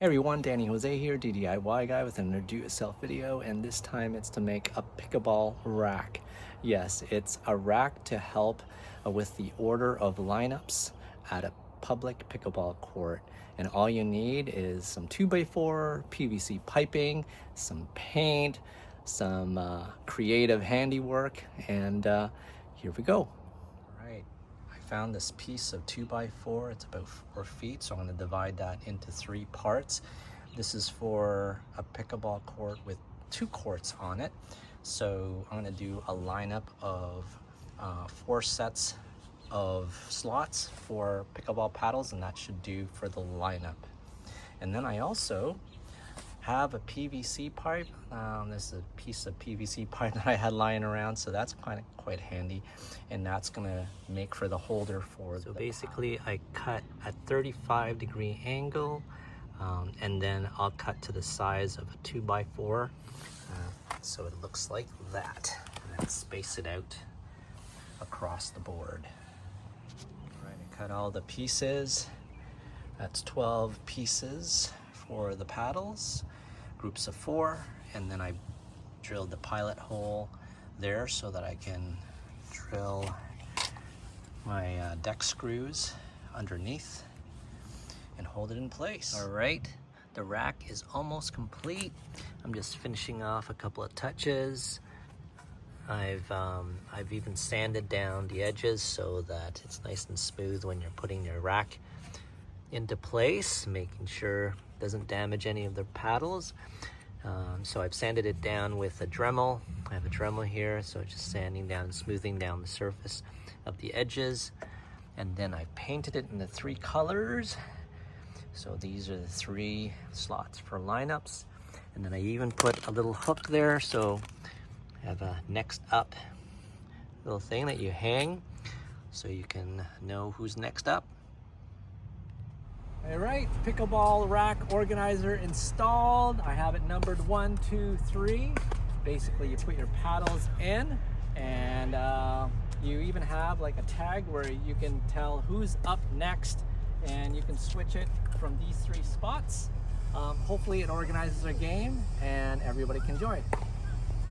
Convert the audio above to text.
Hey everyone, Danny Jose here, DIY guy with an do-it-yourself video, and this time it's to make a pickleball rack. Yes, it's a rack to help with the order of lineups at a public pickleball court. And all you need is some 2x4 PVC piping, some paint, some creative handiwork, and here we go. Right. I found this piece of 2x4. It's about 4 feet, so I'm going to divide that into 3 parts. This is for a pickleball court with 2 courts on it. So I'm going to do a lineup of 4 sets of slots for pickleball paddles, and that should do for the lineup. And then I also have a PVC pipe. This is a piece of PVC pipe that I had lying around, so that's quite handy, and that's gonna make for the holder for. So basically, I cut a 35-degree angle, and then I'll cut to the size of a 2x4, so it looks like that, and then space it out across the board. All right, I cut all the pieces. That's 12 pieces for the paddles, groups of 4, and then I drilled the pilot hole there so that I can drill my deck screws underneath and hold it in place. All right, the rack is almost complete. I'm just finishing off a couple of touches. I've even sanded down the edges so that it's nice and smooth when you're putting your rack into place, making sure it doesn't damage any of the paddles. So I've sanded it down with a Dremel. I have a Dremel here, so just sanding down and smoothing down the surface of the edges. And then I painted it in the 3 colors. So these are the 3 slots for lineups. And then I even put a little hook there, so I have a next up little thing that you hang so you can know who's next up. All right, pickleball rack organizer installed. I have it numbered 1, 2, 3. Basically, you put your paddles in, and you even have like a tag where you can tell who's up next, and you can switch it from these 3 spots. Hopefully it organizes our game and everybody can enjoy it.